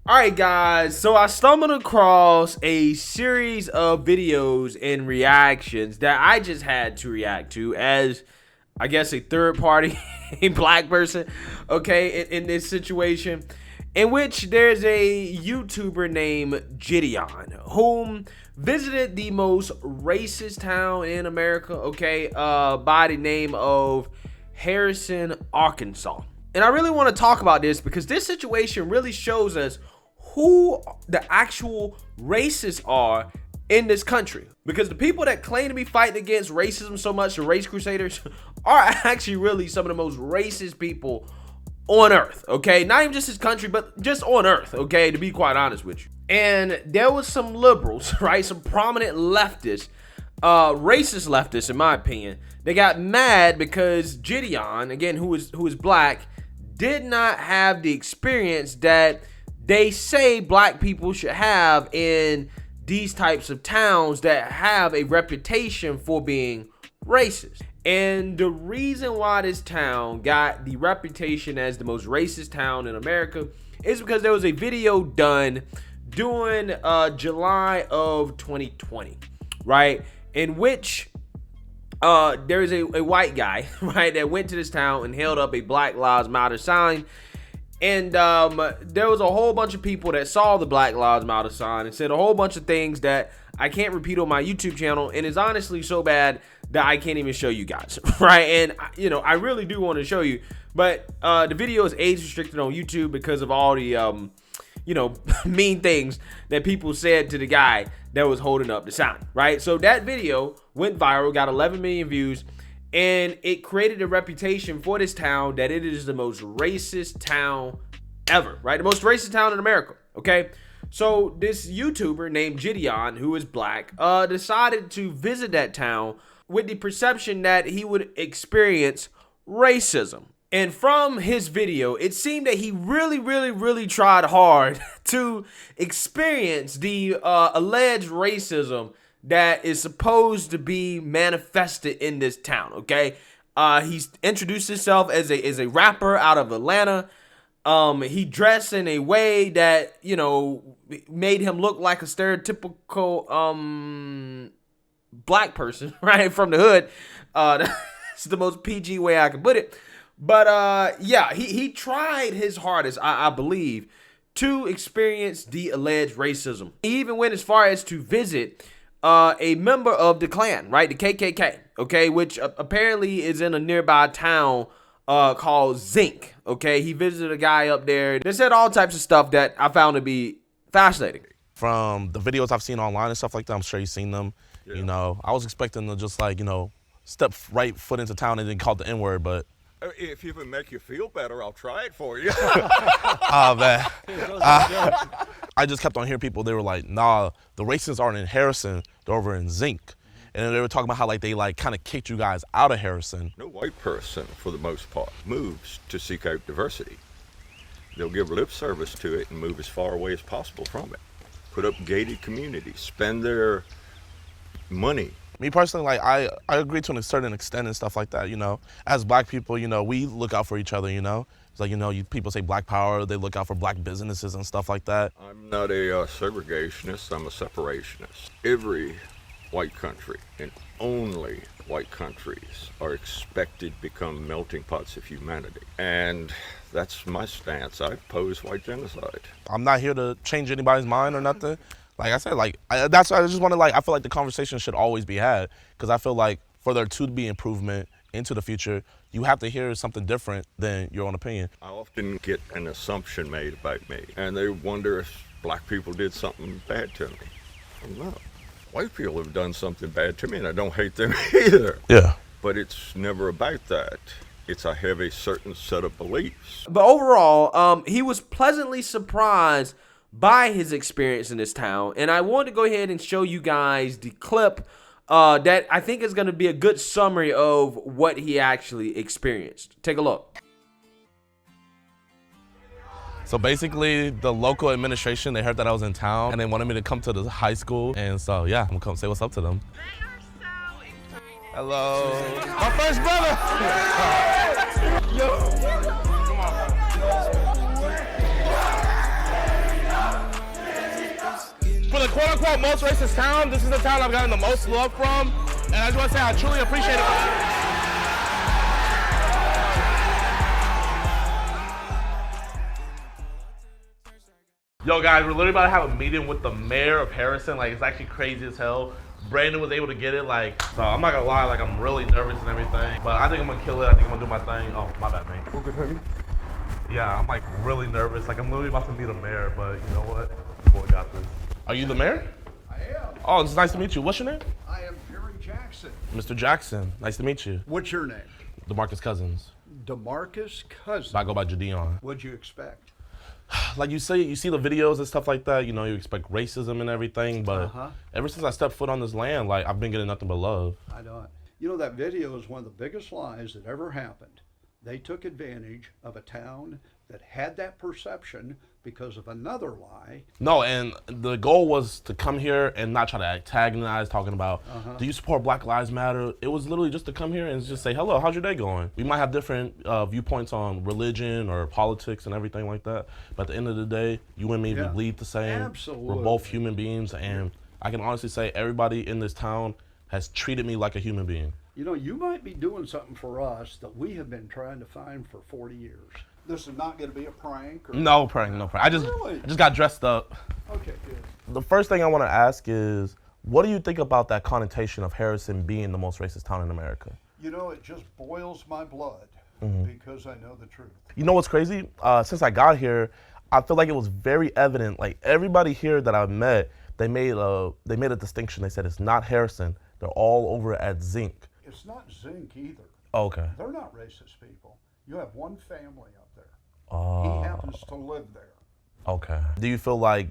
Alright guys, so I stumbled across a series of videos and reactions that I just had to react to as, I guess, a third party black person, okay, in this situation, in which there's a YouTuber named Jidion, whom visited the most racist town in America, okay, by the name of Harrison, Arkansas. And I really want to talk about this because this situation really shows us who the actual racists are in this country. Because the people that claim to be fighting against racism so much, the race crusaders, are actually really some of the most racist people on earth, okay? Not even just this country, but just on earth, okay? To be quite honest with you. And there was some liberals, right? Some prominent leftists, racist leftists, in my opinion. They got mad because Jidion, again, who is black, did not have the experience that they say black people should have in these types of towns that have a reputation for being racist. And the reason why this town got the reputation as the most racist town in America is because there was a video done during July of 2020, right? In which there is a white guy, right, that went to this town and held up a Black Lives Matter sign. And there was a whole bunch of people that saw the Black Lives Matter sign and said a whole bunch of things that I can't repeat on my YouTube channel, and it's honestly so bad that I can't even show you guys, right? And, you know, I really do want to show you, but the video is age restricted on YouTube because of all the, you know, mean things that people said to the guy that was holding up the sign, right? So that video went viral, got 11 million views, and it created a reputation for this town that it is the most racist town ever, right? The most racist town in America, okay? So this YouTuber named Jidion, who is black, decided to visit that town with the perception that he would experience racism. And from his video, it seemed that he really tried hard to experience the alleged racism that is supposed to be manifested in this town, okay? He's introduced himself as a rapper out of Atlanta. He dressed in a way that, you know, made him look like a stereotypical black person, right, from the hood. That's the most PG way I can put it. But yeah, he tried his hardest, I believe, to experience the alleged racism. He even went as far as to visit a member of the Klan, right, the KKK, okay, which apparently is in a nearby town called Zinc, okay? He visited a guy up there. They said all types of stuff that I found to be fascinating. From the videos I've seen online and stuff like that, I'm sure you've seen them. Yeah. You know, I was expecting to just, like, you know, step right foot into town and then call it the N-word, but if you can make you feel better, I'll try it for you. Oh, man. I just kept on hearing people, they were like, nah, the racists aren't in Harrison, they're over in Zinc. And then they were talking about how, like, they, like, kind of kicked you guys out of Harrison. No white person, for the most part, moves to seek out diversity. They'll give lip service to it and move as far away as possible from it. Put up gated communities, spend their money. Me personally, like, I agree to a certain extent and stuff like that, you know. As black people, you know, we look out for each other, you know. It's like, you know, people say black power, they look out for black businesses and stuff like that. I'm not a segregationist, I'm a separationist. Every white country and only white countries are expected to become melting pots of humanity. And that's my stance. I oppose white genocide. I'm not here to change anybody's mind or nothing. Like I said, like, that's why I just want to, like, I feel like the conversation should always be had, because I feel like for there to be improvement into the future, you have to hear something different than your own opinion. I often get an assumption made about me, and they wonder if black people did something bad to me. Well, no. White people have done something bad to me, and I don't hate them either. Yeah. But it's never about that. It's I have a certain set of beliefs. But overall, he was pleasantly surprised by his experience in this town, and I want to go ahead and show you guys the clip that I think is going to be a good summary of what he actually experienced. Take a look. So basically, the local administration, they heard that I was in town, and they wanted me to come to the high school, and so yeah, I'm gonna come say what's up to them. They are so excited. Hello, my first brother. Yo. For the quote-unquote most racist town, this is the town I've gotten the most love from. And I just want to say I truly appreciate it. Yo, guys, we're literally about to have a meeting with the mayor of Harrison. Like, it's actually crazy as hell. Brandon was able to get it, like, so I'm not gonna lie, like, I'm really nervous and everything. But I think I'm gonna kill it. I think I'm gonna do my thing. Oh, my bad, man. Okay, honey. Yeah, I'm, like, really nervous. Like, I'm literally about to meet a mayor, but you know what? Boy, got this. Are you the mayor? I am. Oh, it's nice to meet you. What's your name? I am Jerry Jackson. Mr. Jackson. Nice to meet you. What's your name? DeMarcus Cousins. DeMarcus Cousins. I go by Jidion. What'd you expect? Like you say, you see the videos and stuff like that, you know, you expect racism and everything, but ever since I stepped foot on this land, like, I've been getting nothing but love. I don't. You know, that video is one of the biggest lies that ever happened. They took advantage of a town that had that perception because of another lie. No, and the goal was to come here and not try to antagonize, talking about, do you support Black Lives Matter? It was literally just to come here and just say, hello, how's your day going? We might have different viewpoints on religion or politics and everything like that, but at the end of the day, you and me, we bleed the same. Absolutely. We're both human beings, and I can honestly say everybody in this town has treated me like a human being. You know, you might be doing something for us that we have been trying to find for 40 years. This is not going to be a prank? Or... No prank, no prank. I just got dressed up. Okay, good. The first thing I want to ask is, what do you think about that connotation of Harrison being the most racist town in America? You know, it just boils my blood because I know the truth. You know what's crazy? Since I got here, I feel like it was very evident. Like, everybody here that I've met, they made a distinction. They said it's not Harrison. They're all over at Zinc. It's not Zinc either. Okay. They're not racist people. You have one family up there. Oh. He happens to live there. Okay. Do you feel like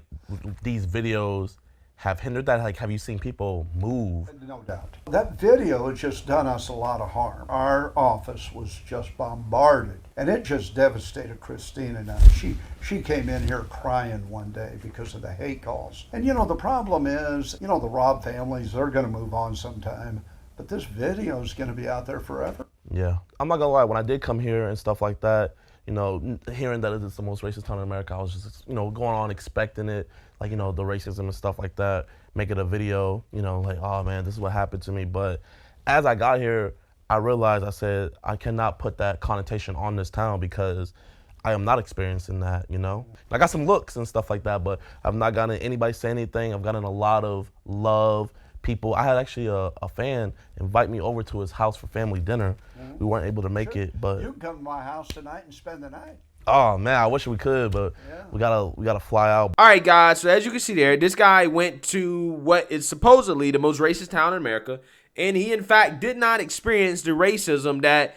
these videos have hindered that? Like, have you seen people move? No doubt. That video has just done us a lot of harm. Our office was just bombarded, and it just devastated Christine and us. She came in here crying one day because of the hate calls. And you know, the problem is, you know, the Robb families, they're going to move on sometime, but this video is going to be out there forever. Yeah. I'm not gonna lie, when I did come here and stuff like that, you know, hearing that it's the most racist town in America, I was just, you know, going on expecting it, like, you know, the racism and stuff like that, making a video, you know, like, oh man, this is what happened to me. But as I got here, I realized, I said, I cannot put that connotation on this town because I am not experiencing that, you know? I got some looks and stuff like that, but I've not gotten anybody say anything. I've gotten a lot of love. People, I had actually a fan invite me over to his house for family dinner. We weren't able to make it, but You can come to my house tonight and spend the night. oh man, I wish we could, but we gotta fly out. All right, guys. So as you can see there, this guy went to what is supposedly the most racist town in America, and he in fact did not experience the racism that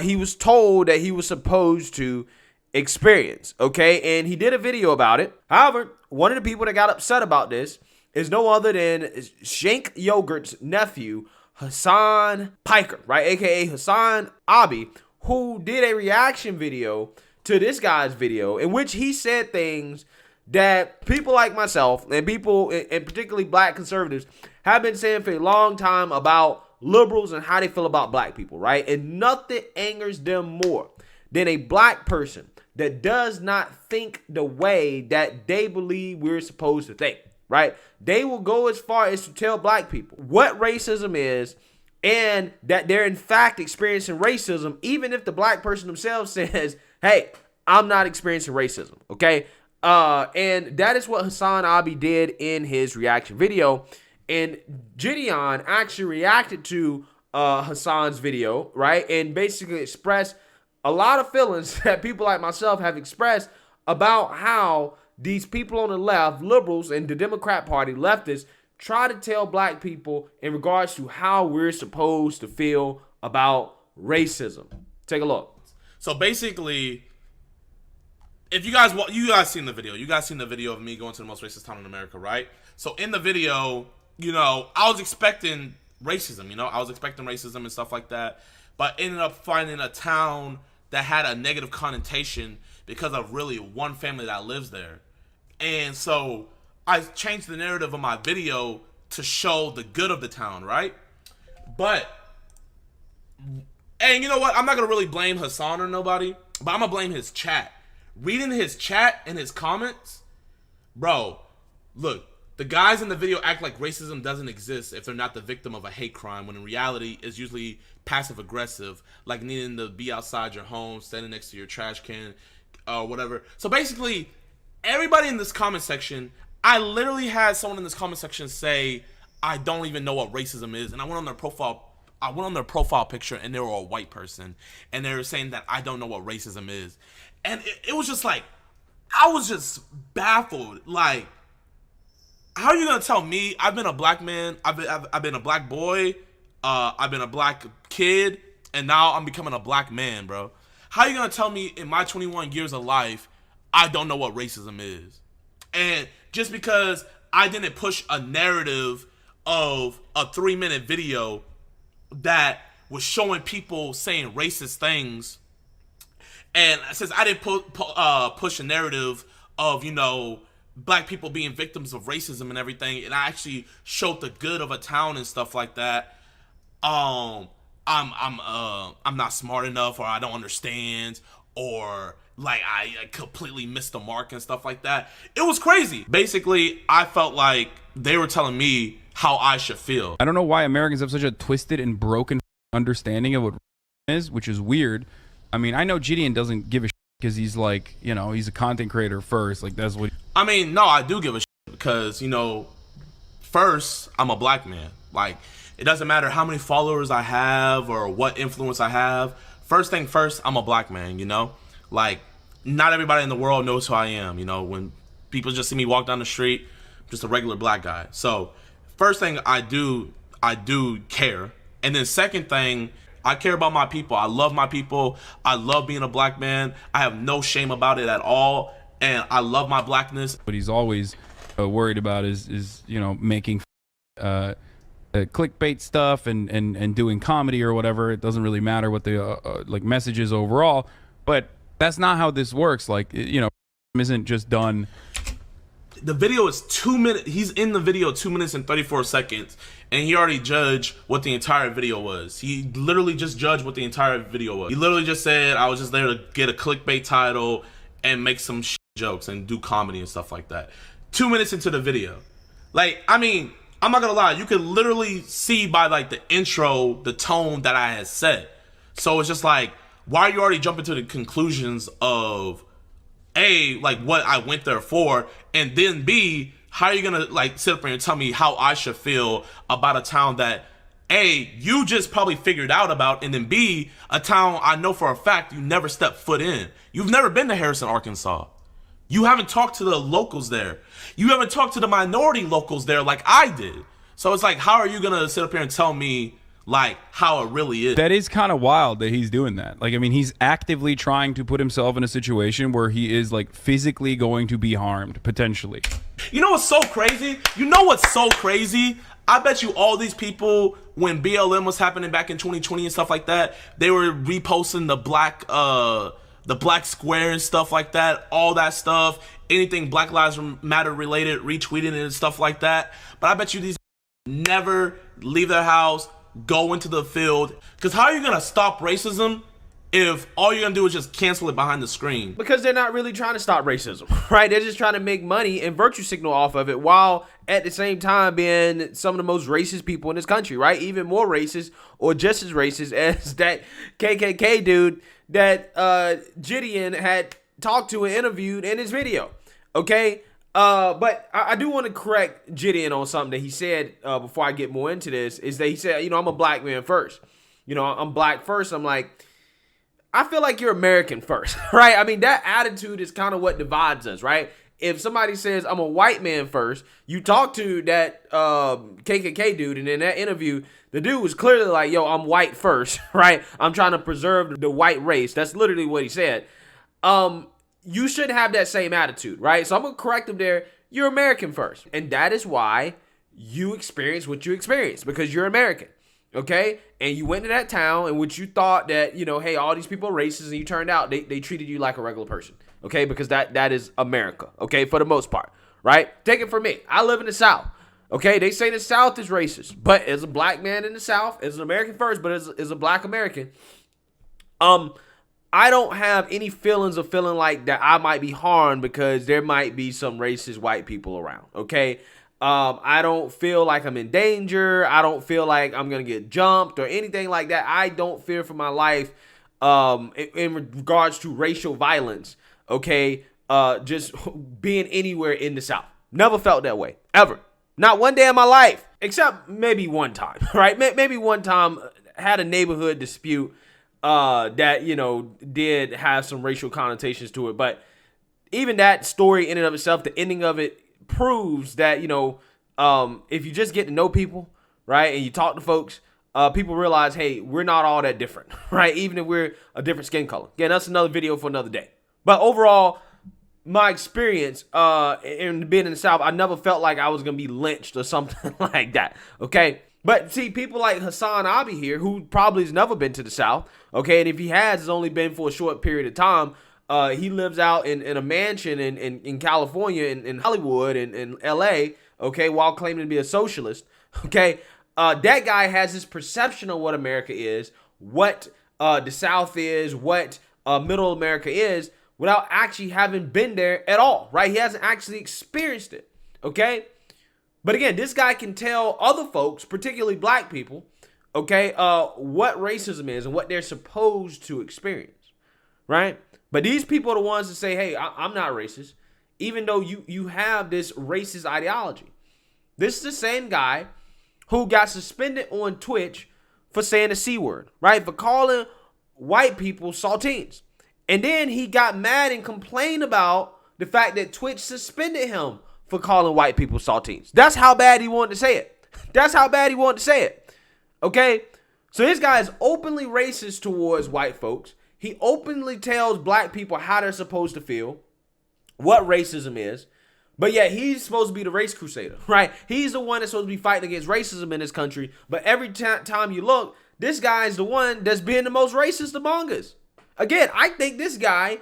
he was told that he was supposed to experience. Okay, and he did a video about it. However, one of the people that got upset about this is no other than Shank Yogurt's nephew, Hasan Piker, right? AKA Hasanabi, who did a reaction video to this guy's video in which he said things that people like myself and people, and particularly black conservatives, have been saying for a long time about liberals and how they feel about black people, right? And nothing angers them more than a black person that does not think the way that they believe we're supposed to think. Right? They will go as far as to tell black people what racism is and that they're in fact experiencing racism, even if the black person themselves says, hey, I'm not experiencing racism. Okay? And that is what Hasanabi did in his reaction video. And Jidion actually reacted to Hasan's video, right? And basically expressed a lot of feelings that people like myself have expressed about how these people on the left, liberals and the Democrat Party, leftists, try to tell black people in regards to how we're supposed to feel about racism. Take a look. So basically, if you guys seen the video, of me going to the most racist town in America, right? So in the video, you know, I was expecting racism, and stuff like that, but ended up finding a town that had a negative connotation because of really one family that lives there. And so I changed the narrative of my video to show the good of the town, right? And you know what? I'm not going to really blame Hasan or nobody, but I'm going to blame his chat. Reading his chat and his comments, bro, look, the guys in the video act like racism doesn't exist if they're not the victim of a hate crime, when in reality it's usually passive aggressive, like needing to be outside your home, standing next to your trash can, or whatever. So basically, everybody in this comment section, I literally had someone in this comment section say, I don't even know what racism is. And I went on their profile picture, and they were a white person, and they were saying that I don't know what racism is. And it was just like, I was just baffled. Like, how are you gonna tell me? I've been a black man, I've been a black boy, I've been a black kid, and now I'm becoming a black man, bro. How are you gonna tell me in my 21 years of life I don't know what racism is? And just because I didn't push a narrative of a 3-minute video that was showing people saying racist things, and since I didn't push a narrative of, you know, black people being victims of racism and everything, and I actually showed the good of a town and stuff like that, I'm not smart enough, or I don't understand, or like I completely missed the mark and stuff like that. It was crazy. Basically, I felt like they were telling me how I should feel. I don't know why Americans have such a twisted and broken understanding of what is, which is weird. I mean, I know Jidion doesn't give a shit because he's like, you know, he's a content creator first. Like, that's what. I mean, no, I do give a shit because, you know, first, I'm a black man. Like, it doesn't matter how many followers I have or what influence I have. First thing first, I'm a black man, you know? Like, not everybody in the world knows who I am, you know? When people just see me walk down the street, I'm just a regular black guy. So, first thing I do care. And then second thing, I care about my people. I love my people. I love being a black man. I have no shame about it at all. And I love my blackness. What he's always worried about is you know, making clickbait stuff and doing comedy or whatever. It doesn't really matter what the like message is overall. But that's not how this works. Like, you know, isn't just done. The video is 2 minutes. He's in the video 2 minutes and 34 seconds, and he already judged what the entire video was. He literally just judged what the entire video was. He literally just said, I was just there to get a clickbait title and make some jokes and do comedy and stuff like that. 2 minutes into the video. Like, I mean, I'm not gonna lie, you could literally see by like the intro, the tone that I had set. So it's just like, why are you already jumping to the conclusions of A, like what I went there for, and then B, how are you gonna like sit up here and tell me how I should feel about a town that A, you just probably figured out about, and then B, a town I know for a fact you never stepped foot in. You've never been to Harrison, Arkansas. You haven't talked to the locals there. You haven't talked to the minority locals there like I did. So it's like, how are you gonna sit up here and tell me like how it really is? That is kind of wild that he's doing that. Like, I mean, he's actively trying to put himself in a situation where he is like physically going to be harmed, potentially. You know what's so crazy? You know what's so crazy? I bet you all these people, when BLM was happening back in 2020 and stuff like that, they were reposting the black square and stuff like that, all that stuff, anything Black Lives Matter related, retweeting and stuff like that. But I bet you these never leave their house, go into the field. Because how are you going to stop racism if all you're going to do is just cancel it behind the screen? Because they're not really trying to stop racism, right? They're just trying to make money and virtue signal off of it, while at the same time being some of the most racist people in this country, right? Even more racist, or just as racist as that KKK dude that Jidion had talked to and interviewed in his video, okay? But I do want to correct Jidion on something that he said before I get more into this, is that he said, you know, I'm a black man first. You know, I'm black first. I'm like, I feel like you're American first, right? I mean, that attitude is kind of what divides us, right? If somebody says, I'm a white man first, you talk to that KKK dude, and in that interview, the dude was clearly like, yo, I'm white first, right? I'm trying to preserve the white race. That's literally what he said. You should have that same attitude, right? So I'm going to correct him there. You're American first. And that is why you experience what you experience, because you're American, okay? And you went to that town in which you thought that, you know, hey, all these people are racist, and you turned out they treated you like a regular person, okay? Because that is America, okay, for the most part, right? Take it from me. I live in the South, okay? They say the South is racist, but as a black man in the South, as an American first, but as a black American, I don't have any feelings of feeling like that I might be harmed because there might be some racist white people around, okay? I don't feel like I'm in danger. I don't feel like I'm going to get jumped or anything like that. I don't fear for my life in regards to racial violence, okay? Just being anywhere in the South. Never felt that way, ever. Not one day in my life, except maybe one time, right? Maybe one time had a neighborhood dispute that, you know, did have some racial connotations to it. But even that story in and of itself, the ending of it proves that, you know, if you just get to know people, right, and you talk to folks, people realize, hey, we're not all that different, right? Even if we're a different skin color. Again, that's another video for another day. But overall, my experience in being in the South, I never felt like I was going to be lynched or something like that, okay? But see, people like Hasanabi here, who probably has never been to the South, okay, and if he has, it's only been for a short period of time. He lives out in a mansion in California, in Hollywood, in LA, okay, while claiming to be a socialist, okay? That guy has this perception of what America is, what the South is, what middle America is, without actually having been there at all, right? He hasn't actually experienced it, okay? But again, this guy can tell other folks, particularly black people, okay, what racism is and what they're supposed to experience, right? But these people are the ones that say, hey, I'm not racist, even though you have this racist ideology. This is the same guy who got suspended on Twitch for saying the C word, right? For calling white people saltines. And then he got mad and complained about the fact that Twitch suspended him for calling white people saltines. That's how bad he wanted to say it. That's how bad he wanted to say it. Okay? So this guy is openly racist towards white folks. He openly tells black people how they're supposed to feel, what racism is. But yet he's supposed to be the race crusader, right? He's the one that's supposed to be fighting against racism in this country. But every time you look, this guy is the one that's being the most racist among us. Again, I think this guy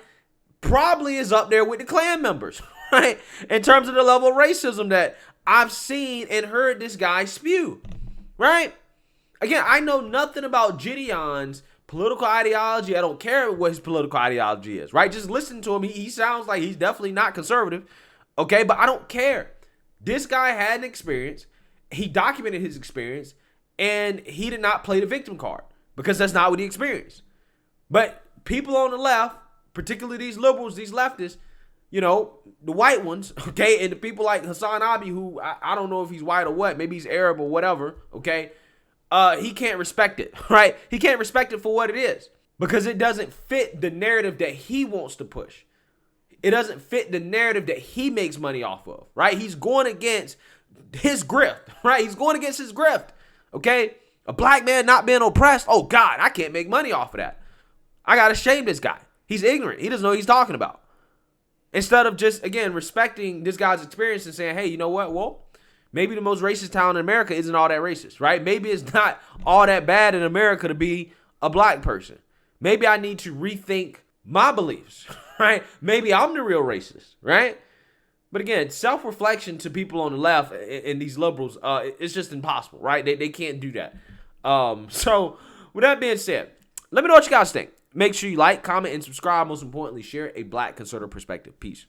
probably is up there with the Klan members, right? In terms of the level of racism that I've seen and heard this guy spew, right? Again, I know nothing about Jidion's political ideology. I don't care what his political ideology is, right? Just listen to him. He sounds like he's definitely not conservative, okay? But I don't care. This guy had an experience. He documented his experience, and he did not play the victim card because that's not what he experienced. But people on the left, particularly these liberals, these leftists, you know, the white ones, okay, and the people like Hasanabi, who I don't know if he's white or what, maybe he's Arab or whatever, okay, he can't respect it, right? He can't respect it for what it is because it doesn't fit the narrative that he wants to push. It doesn't fit the narrative that he makes money off of, right? He's going against his grift, right? He's going against his grift, okay? A black man not being oppressed, oh God, I can't make money off of that. I gotta shame this guy. He's ignorant. He doesn't know what he's talking about. Instead of just, again, respecting this guy's experience and saying, hey, you know what? Well, maybe the most racist town in America isn't all that racist, right? Maybe it's not all that bad in America to be a black person. Maybe I need to rethink my beliefs, right? Maybe I'm the real racist, right? But again, self-reflection to people on the left and these liberals, it's just impossible, right? They can't do that. So with that being said, let me know what you guys think. Make sure you like, comment, and subscribe. Most importantly, share a black conservative perspective. Peace.